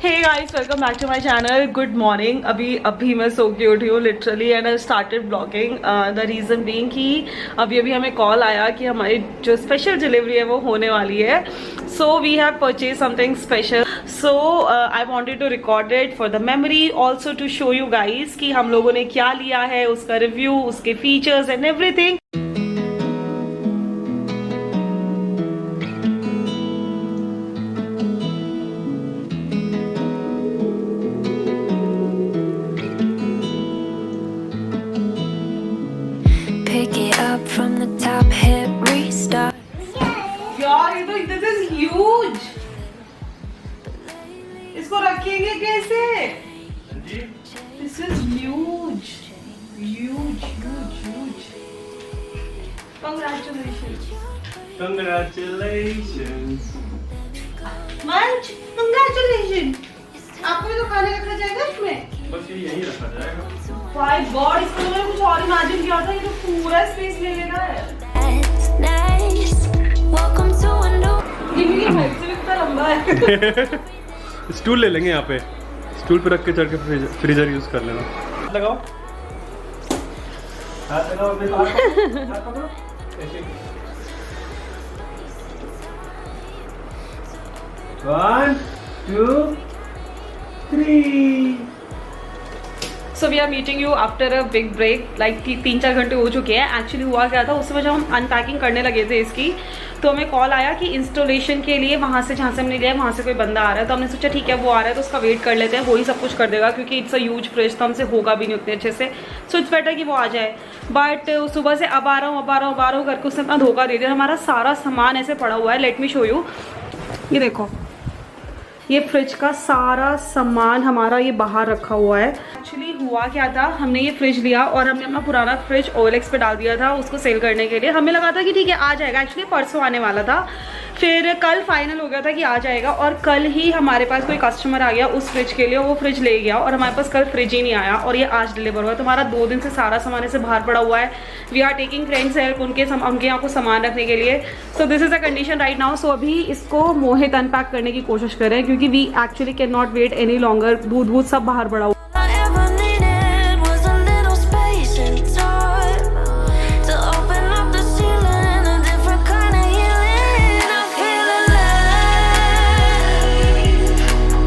Hey guys, welcome back to my channel. Good morning. अभी मैं सो के उठी हूँ literally and I started vlogging. The reason being कि अभी हमें कॉल आया कि हमारी जो स्पेशल डिलीवरी है वो होने वाली है. So we have purchased something special. So I wanted to record it for the memory, also to show you guys कि हम लोगों ने क्या लिया है, उसका रिव्यू, उसके features and everything. Pick it up from the top, hit restart. यार ये तो this is huge. इसको रखेंगे कैसे? This is huge. Congratulations. मंच, congratulations. आपको भी तो खाने रखा जाएगा इसमें? बस ये यहीं रखा जाएगा. My God, इसको मैंने कुछ और इमेजिन किया था. ये तो पूरा स्पेस ले लेना है. That's nice. Welcome to a new. ये मेरी हाइट से भी इतना लंबा है. स्टूल ले लेंगे यहाँ पे. स्टूल पे रख के चढ़ के फ्रीजर यूज कर लेना. लगाओ. हाथ लगाओ अपने हाथ पकड़ो. ऐसे. 1 2 3. So we are meeting you after a big break. Like 3-4 घंटे हो चुके हैं. एक्चुअली हुआ क्या था, उस समय जब हम अनपैकिंग करने लगे थे इसकी, तो हमें कॉल आया कि इंस्टॉलेशन के लिए वहाँ से, जहाँ से हमने लिया वहाँ से कोई बंदा आ रहा है. तो हमने सोचा ठीक है वो आ रहा है तो उसका वेट कर लेते हैं, वही सब कुछ कर देगा क्योंकि इट्स अ ह्यूज फ्रिज, तो हमसे होगा भी नहीं उतने अच्छे से. सो इट्स बेटर कि वो आ जाए. बट सुबह से अब आ रहा हूँ करके उसने अपना धोखा दे दिया. हमारा सारा सामान ऐसे पड़ा हुआ है. Let me show you. ये देखो, ये फ्रिज का सारा सामान हमारा ये बाहर रखा हुआ है. एक्चुअली हुआ क्या था, हमने ये फ्रिज लिया और हमने अपना पुराना फ्रिज OLX पे डाल दिया था उसको सेल करने के लिए. हमें लगा था कि ठीक है आ जाएगा. एक्चुअली परसों आने वाला था, फिर कल फाइनल हो गया था कि आ जाएगा. और कल ही हमारे पास कोई कस्टमर आ गया उस फ्रिज के लिए, वो फ्रिज ले गया और हमारे पास कल फ्रिज ही नहीं आया और ये आज डिलीवर हुआ. तो हमारा 2 दिन से सारा सामान ऐसे बाहर पड़ा हुआ है. We are taking friends help उनके यहाँ को सामान रखने के लिए. So this is a condition right now. So अभी इसको मोहित अनपैक करने की कोशिश करें क्योंकि we actually can not wait any longer. दूध सब बाहर पड़ा हुआ. I ever needed was a little space and time to open up the ceiling, a different kind of healing. I feel alive.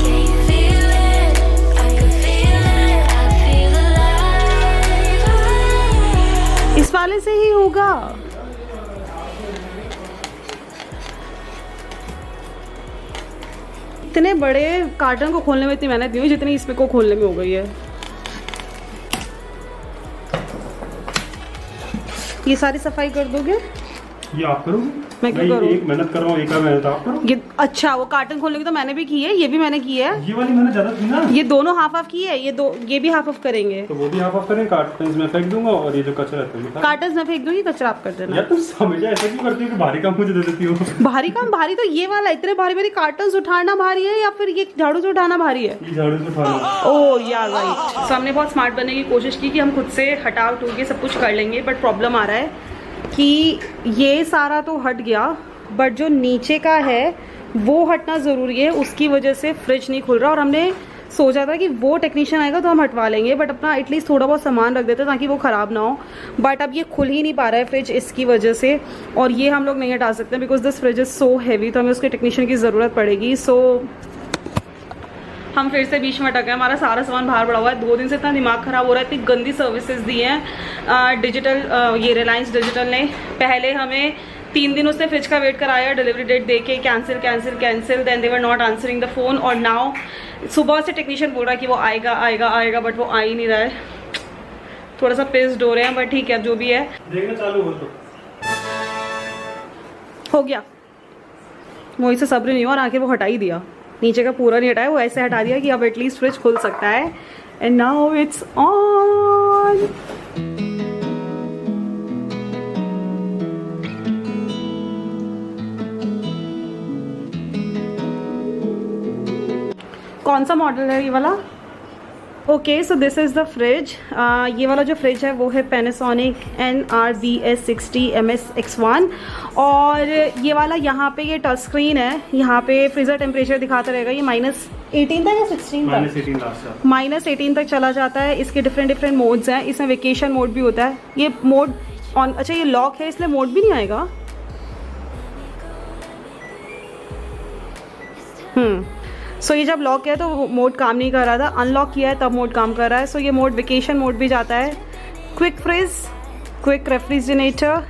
Can you feel it? I can feel it. I feel alive. इस वाले से ही होगा. इतने बड़े carton को खोलने में इतनी मेहनत नहीं हुई जितनी इसमें को खोलने में हो गई है. ये सारी सफाई कर दोगे? ये आप करोगे? मैं क्यों करूँ? एक मेहनत कर रहा हूँ, एक मेहनत आप करो. ये अच्छा, वो कार्टन खोलने की तो मैंने भी की है, ये भी मैंने की है. ये वाली मेहनत ज्यादा थी ना. ये दोनों हाफ हाफ की है. ये भी हाफ हाफ करेंगे. तो वो भी हाफ ऑफ करें. कार्टन में फेंक दूंगा और ये जो कचरा है तो कार्टन में फेंक दूंगी, कचरा आप कर देना. यार तुम हमेशा ऐसा क्यों करती हो कि भारी काम मुझे दे देती हो? भारी काम भारी तो ये वाला. इतने भारी भारी कार्टन उठाना भारी है या फिर ये झाड़ू से उठाना भारी है? ये झाड़ू से उठाना. ओह यार राइट. सो हमने बहुत स्मार्ट बनने की कोशिश की कि हम खुद से हटा उठ के सब कुछ कर लेंगे. बट प्रॉब्लम आ रहा है कि ये सारा तो हट गया बट जो नीचे का है वो हटना ज़रूरी है. उसकी वजह से फ्रिज नहीं खुल रहा और हमने सोचा था कि वो टेक्नीशियन आएगा तो हम हटवा लेंगे. बट अपना एटलीस्ट थोड़ा बहुत सामान रख देते ताकि वो ख़राब ना हो. बट अब ये खुल ही नहीं पा रहा है फ्रिज इसकी वजह से, और ये हम लोग नहीं हटा सकते because this fridge is so heavy. तो हमें उसके टेक्नीशियन की ज़रूरत पड़ेगी. सो हम फिर से बीच में अटक गए. हमारा सारा सामान बाहर पड़ा हुआ है. 2 दिन से इतना दिमाग ख़राब हो रहा है. इतनी गंदी सर्विसेज दी हैं डिजिटल, ये रिलायंस डिजिटल ने. पहले हमें 3 दिन उसने फ्रिज का वेट कराया, डिलीवरी डेट दे के cancel. Then they were not answering the phone. और नाउ सुबह से टेक्नीशियन बोल रहा है कि वो आएगा बट वो आ ही नहीं रहा है. थोड़ा सा पिस्ड हो रहे हैं बट ठीक है जो भी है. देखना चालू हो तो हो गया. वो इसे सब्र नहीं हुआ और आके वो हटा ही दिया. नीचे का पूरा नहीं हटाया, वो ऐसे हटा दिया कि अब एटलीस्ट फ्रिज खुल सकता है. And now it's on. कौन सा मॉडल है ये वाला? Okay, so this is the fridge. ये वाला जो फ्रिज है वो है पैनासोनिक NRBS60MS-X1 और ये वाला यहाँ पे ये टच स्क्रीन है, यहाँ पे फ्रीज़र टेम्परेचर दिखाता रहेगा। ये -18 तक या 16 तक? -18 तक चला जाता है। इसके डिफरेंट मोड्स हैं। इसमें वेकेशन मोड भी होता है। ये मोड ऑन, अच्छा ये लॉक है इसलिए मोड भी नहीं आएगा। सो ये जब लॉक किया है तो मोड काम नहीं कर रहा था, अनलॉक किया है तब मोड काम कर रहा है। सो ये मोड वेकेशन मोड भी जाता है। Quick freeze, quick refrigerator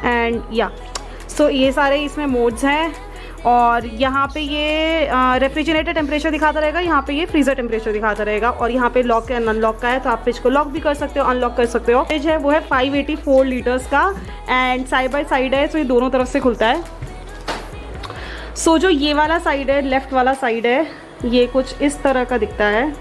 and yeah so ये सारे इसमें मोड्स हैं। और यहाँ पे ये रेफ्रिजरेटर टेम्परेचर दिखाता रहेगा, यहाँ पे ये फ्रीज़र टेम्परेचर दिखाता रहेगा। और यहाँ पे लॉक एंड अनलॉक का है, तो आप फ्रिज को लॉक भी कर सकते हो, अनलॉक कर सकते हो। फ्रिज है वो है 584 लीटर्स का एंड साइड बाय साइड है, तो ये दोनों तरफ से खुलता है। सो जो ये वाला साइड है, लेफ्ट वाला साइड है, ये कुछ इस तरह का दिखता है।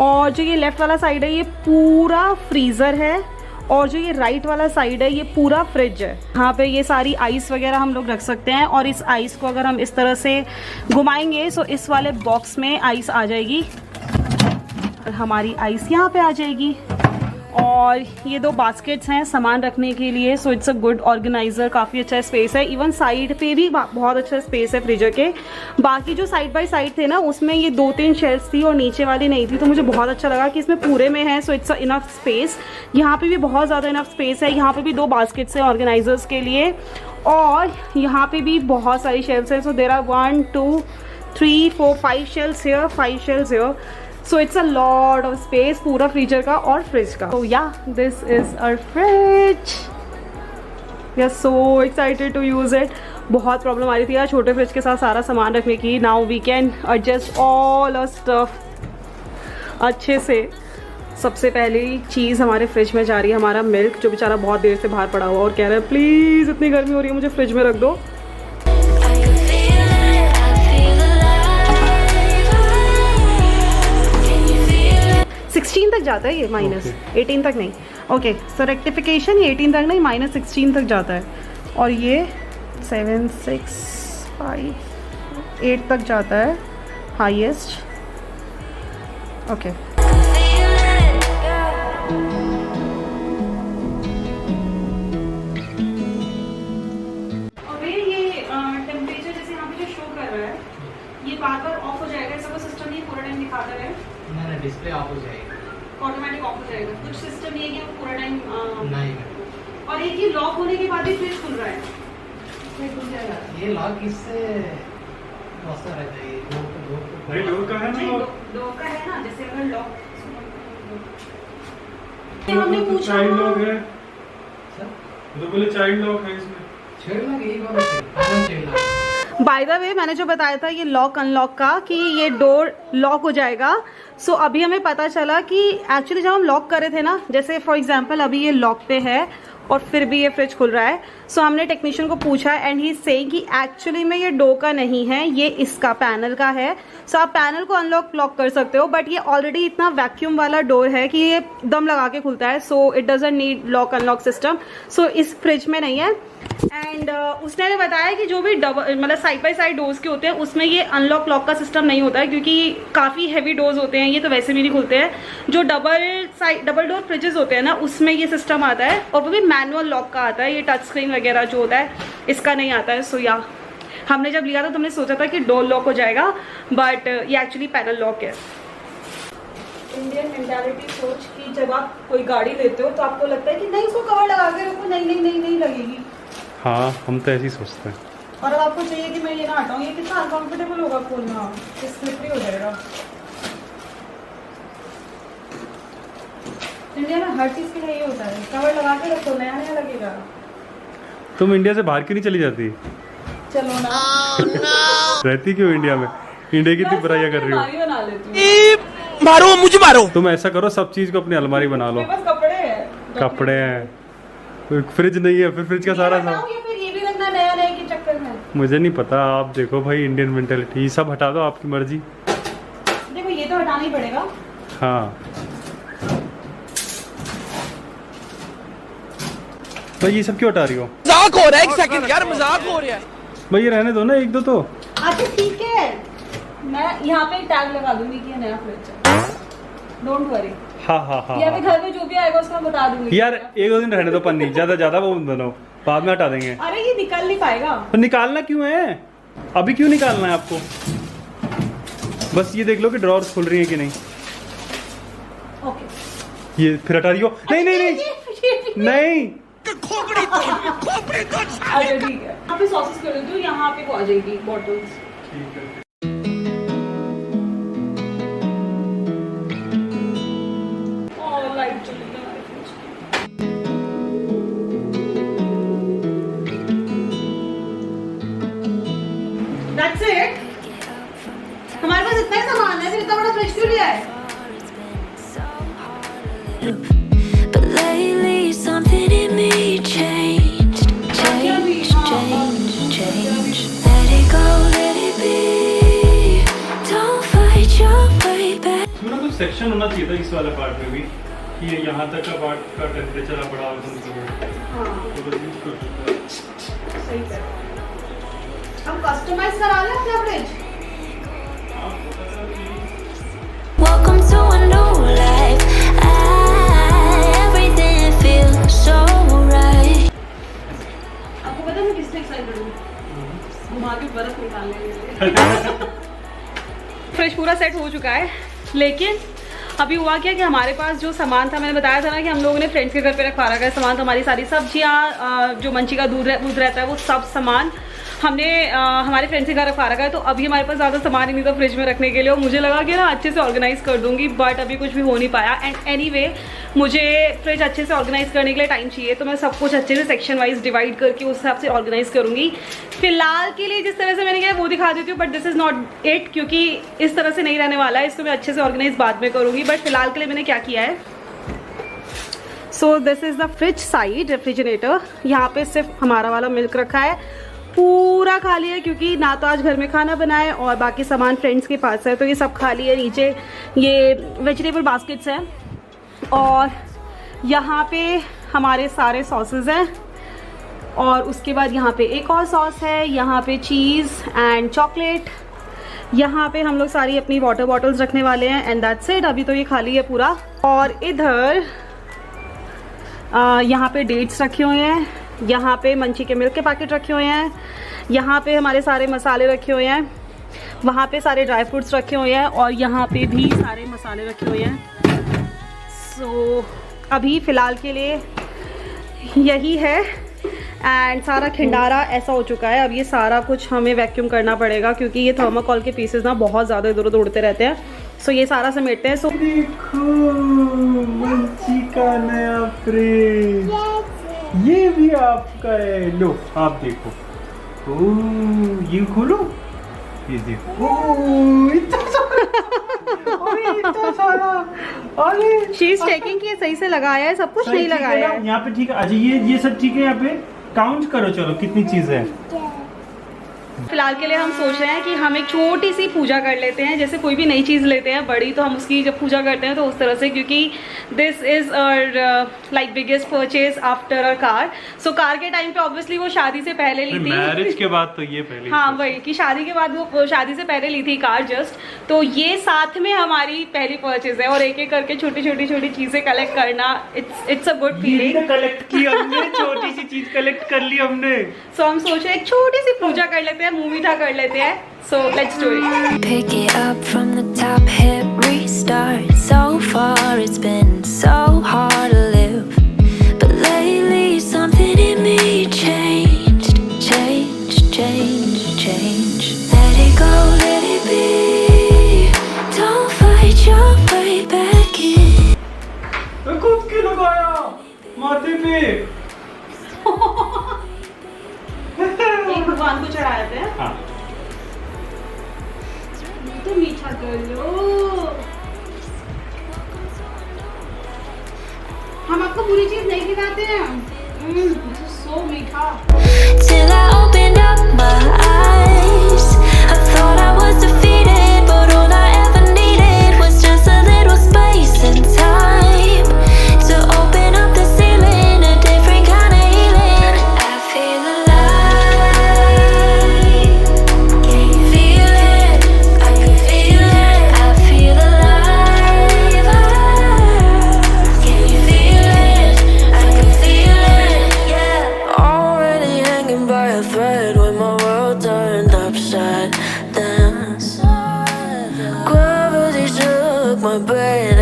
और जो ये लेफ्ट वाला साइड है ये पूरा फ्रीज़र है और जो ये राइट वाला साइड है ये पूरा फ्रिज है। यहाँ पे ये सारी आइस वगैरह हम लोग रख सकते हैं और इस आइस को अगर हम इस तरह से घुमाएंगे तो इस वाले बॉक्स में आइस आ जाएगी और हमारी आइस यहाँ पे आ जाएगी। और ये दो बास्केट्स हैं सामान रखने के लिए। सो इट्स अ गुड ऑर्गेनाइजर, काफ़ी अच्छा स्पेस है। इवन साइड पे भी बहुत अच्छा स्पेस है फ्रीजर के। बाकी जो साइड बाय साइड थे ना उसमें ये 2-3 शेल्फ्स थी और नीचे वाली नहीं थी, तो मुझे बहुत अच्छा लगा कि इसमें पूरे में है। सो इट्स अ इनफ स्पेस। यहाँ पे भी बहुत ज़्यादा इनफ स्पेस है। यहाँ पे भी 2 बास्केट्स हैं ऑर्गेनाइजर्स के लिए और यहाँ पे भी बहुत सारी शेल्फ्स हैं। So there are 1 2 3 4 5 shelves here, 5 shelves here. So it's a lot of space पूरा फ्रीजर का और फ्रिज का। तो yeah this is our fridge. We are so excited to use it. बहुत प्रॉब्लम आ रही थी यार छोटे फ्रिज के साथ सारा सामान रखने की। Now we can adjust all our stuff अच्छे से। सबसे पहली चीज़ हमारे फ्रिज में जा रही है हमारा मिल्क, जो बेचारा बहुत देर से बाहर पड़ा हुआ और कह रहा है प्लीज़ इतनी गर्मी हो रही है मुझे फ्रिज में रख दो। I can feel it, I feel alive. Can you feel it? 16 तक जाता है ये, -18 तक नहीं। ओके, सो रेक्टिफिकेशन, ये 18 तक नहीं -16 तक जाता है। और ये 7 6 5 8 तक जाता है highest. Okay, Feel it, yeah. और ये टेम्परेचर जैसे यहाँ पे जो शो कर रहा है ये बार-बार ऑफ हो जाएगा, ऐसा कोई सिस्टम नहीं पूरा टाइम दिखाता रहे? ना डिस्प्ले ऑफ हो जाएगी। ऑटोमेटिक ऑफ हो जाएगा, कुछ सिस्टम नहीं है कि वो पूरा टाइम नहीं, और एक ये लॉक होने के बाद ही फ्रिज खुल रहा है। ये लॉक इससे वैसा रहता है। भाई डोर का है ना, डोर का है ना, जैसे अगर लॉक हमने हमने पूछा चाइल्ड लॉक है सर तो बोले चाइल्ड लॉक है इसमें। छेड़ लगे यही बात है, छेड़ लगा। बाय द वे मैंने जो बताया था ये लॉक अनलॉक का कि ये डोर लॉक हो जाएगा। सो अभी हमें पता चला कि एक्चुअली जब हम लॉक कर रहे थे ना, जैसे फॉर एग्जांपल अभी ये लॉक पे है और फिर भी ये फ्रिज खुल रहा है। सो हमने टेक्नीशियन को पूछा एंड ही सेइंग कि एक्चुअली में ये डोर का नहीं है, ये इसका पैनल का है। सो आप पैनल को अनलॉक लॉक कर सकते हो, बट ये ऑलरेडी इतना वैक्यूम वाला डोर है कि ये दम लगा के खुलता है। So it doesn't need lock unlock system. So इस फ्रिज में नहीं है। एंड उसने हमें बताया कि जो भी डबल मतलब साइड बाय साइड डोर्स के होते हैं उसमें ये अनलॉक लॉक का सिस्टम नहीं होता है, क्योंकि काफ़ी हैवी डोर्स होते हैं, ये तो वैसे भी नहीं खुलते हैं। जो डबल डोर फ्रिजेस होते हैं ना उसमें ये सिस्टम आता है और वो भी मैनुअल लॉक का आता है। ये टच स्क्रीन वगैरह जो होता है इसका नहीं आता है। सो या हमने जब लिया था तो हमने सोचा था कि डोर लॉक हो जाएगा, बट ये एक्चुअली पैनल लॉक है। इंडियन मेंटालिटी सोच कि जब आप कोई गाड़ी लेते हो तो आपको लगता है कि नहीं इसको कवर लगा के रखो, नहीं लगेगी। हाँ हम तो ऐसे ही सोचते हैं। और अब आपको चाहिए कि मैं ये ना हटाऊं, ये कितना अनकंफर्टेबल होगा खोलना, स्लिपरी हो जाएगा। इंडिया में हर चीज़ के लिए ये होता है, कवर लगा के रखो, नया नया लगेगा। तुम इंडिया से बाहर क्यों नहीं चली जाती? चलो ना। रहती क्यों इंडिया में? इंडिया की इतनी बुराइयां कर रही हो। अलमारी बना लेती हूँ। मारो मुझे मारो। तुम ऐसा करो सब चीज को अपनी अलमारी बना लो। मेरे पास कपड़े हैं। कपड़े हैं, फ्रिज नहीं है, फिर फ्रिज का सारा ये हटाऊं या फिर ये भी रखना नया नया के चक्कर में? मुझे नहीं पता। आप देखो भाई इंडियन मेंटेलिटी, सब हटा दो, आपकी मर्जी। देखो ये तो हटाना ही पड़ेगा। हाँ भाई ये सब क्यों हटा रही हो? मजाक हो रहा है, एक सेकंड यार, मजाक हो रहा है। भाई ये रहने दो ना, एक दो तो। अच्छा ठीक है, मैं यहाँ पे टैग लगा दूंगी कि ये नया फ्रिज है, डोंट वरी। हाँ हाँ हाँ या फिर घर में जो भी आएगा उसको मैं बता दूंगी। यार एक दो दिन रहने दो पन्नी, ज्यादा वो बनाओ, बाद में हटा देंगे। अरे ये निकल नहीं पाएगा। तो निकालना क्यों है, अभी क्यों निकालना है आपको? बस ये देख लो कि ड्रॉर्स खुल रही है कि नहीं। ओके ये फिर हटा रही हो? नहीं नहीं नहीं नहीं। अच्छा ठीक है, यहाँ पे सॉसेस कर देती हूँ, यहाँ पे वो आ जाएगी बॉटल्स। ठीक है। और लाइट चलेगी हमारे फ्रिज की। That's it? हमारे पास इतना ही सामान है, फिर इतना बड़ा फ्रिज क्यों लिया है? But lately something in me changed. Let it go, let it be. Don't fight your way back. इसमें ना कुछ सेक्शन होना चाहिए था इस वाले पार्ट में भी, कि ये यहाँ तक का पार्ट का टेम्परेचर आप बढ़ा हाँ सही है। हम कस्टमाइज करा लें अपना fridge. Welcome to a new life. Everything feels so right. आपको पता है मैं किससे एक्साइटेड हूँ? घुमा के बर्फ निकालने के लिए। फ्रिज पूरा सेट हो चुका है, लेकिन अभी हुआ क्या कि हमारे पास जो सामान था, मैंने बताया था ना कि हम लोगों ने फ्रेंड्स के घर पे रखवा रखा है सामान, तो हमारी सारी सब्जियाँ, जो मंची का दूध रहता है, वो सब सामान हमने हमारे फ्रेंड्स के घर रखवा रखा है। तो अभी हमारे पास ज़्यादा सामान ही नहीं था फ्रिज में रखने के लिए, और मुझे लगा कि ना अच्छे से ऑर्गेनाइज कर दूंगी, बट अभी कुछ भी हो नहीं पाया। एंड एनीवे मुझे फ्रिज अच्छे से ऑर्गेनाइज करने के लिए टाइम चाहिए, तो मैं सब कुछ अच्छे से सेक्शन वाइज डिवाइड करके उस हिसाब से ऑर्गेनाइज करूंगी। फिलहाल के लिए जिस तरह से मैंने किया वो दिखा देती हूँ, but this is not it, क्योंकि इस तरह से नहीं रहने वाला है, इसको मैं अच्छे से ऑर्गेनाइज बाद में करूँगी। बट फिलहाल के लिए मैंने क्या किया है, so this is the fridge side refrigerator. यहाँ पे सिर्फ हमारा वाला मिल्क रखा है, पूरा खाली है, क्योंकि ना तो आज घर में खाना बनाए और बाकी सामान फ्रेंड्स के पास है, तो ये सब खाली है। नीचे ये वेजिटेबल बास्केट्स हैं, और यहाँ पे हमारे सारे सॉसेज हैं, और उसके बाद यहाँ पे एक और सॉस है, यहाँ पे चीज़ एंड चॉकलेट। यहाँ पे हम लोग सारी अपनी वाटर बॉटल्स रखने वाले हैं, एंड दैट्स इट। अभी तो ये खाली है पूरा। और इधर यहाँ पे डेट्स रखे हुए हैं, यहाँ पे मंची के मिल्क के पैकेट रखे हुए हैं, यहाँ पे हमारे सारे मसाले रखे हुए हैं, वहाँ पे सारे ड्राई फ्रूट्स रखे हुए हैं, और यहाँ पे भी सारे मसाले रखे हुए हैं। सो अभी फ़िलहाल के लिए यही है, एंड सारा खिंडारा ऐसा हो चुका है। अब ये सारा कुछ हमें वैक्यूम करना पड़ेगा, क्योंकि ये थर्माकोल के पीसेस ना बहुत ज़्यादा इधर उधर उड़ते रहते हैं। सो ये सारा समेटते हैं। सो देखो मंची का नया फ्रिज, ये भी आपका है, लो आप देखो। ओह ये खोलो, ये देखो, इतना सारा। अरे शी इज चेकिंग कि ये सही से लगाया है, सब कुछ नहीं लगाया है। यहाँ पे ठीक है। अच्छा ये सब ठीक है, यहाँ पे काउंट करो, चलो कितनी चीजें हैं। फिलहाल के लिए हम सोच रहे हैं कि हम एक छोटी सी पूजा कर लेते हैं, जैसे कोई भी नई चीज़ लेते हैं बड़ी, तो हम उसकी जब पूजा करते हैं तो उस तरह से, क्योंकि this is like biggest purchase after a car. So car के टाइम पे ऑब्वियसली वो शादी से पहले ली थी, मैरिज के बाद तो ये पहले। हाँ वही कि शादी के बाद वो शादी से पहले ली थी कार जस्ट, तो ये साथ में हमारी पहली परचेज है। और एक एक करके छोटी छोटी चीज़ें कलेक्ट करना, it's a good feeling. Collect की हमने, छोटी सी चीज कलेक्ट कर ली हमने। सो हम सोच रहे हैं एक छोटी सी पूजा कर लेते हैं, मुंह मीठा कर लेते हैं। So let's do it. Pick it up from the top, hit restart. So far it's been so hard to live, but lately something in me changed. Let it go, let it be. Don't fight your way back in. खुद के लगाया माथे पे। एक भगवान को चढ़ाए थे। हाँ। तो मीठा कर लो। हम आपको पूरी चीज नहीं खिलाते हैं। सो मीठा। Till I opened up my eyes, I thought I was defeated, but all I ever needed was just a little space and time to open up the ceiling, a different kind of healing. I feel alive, can you feel it? I can dance. Gravity took my breath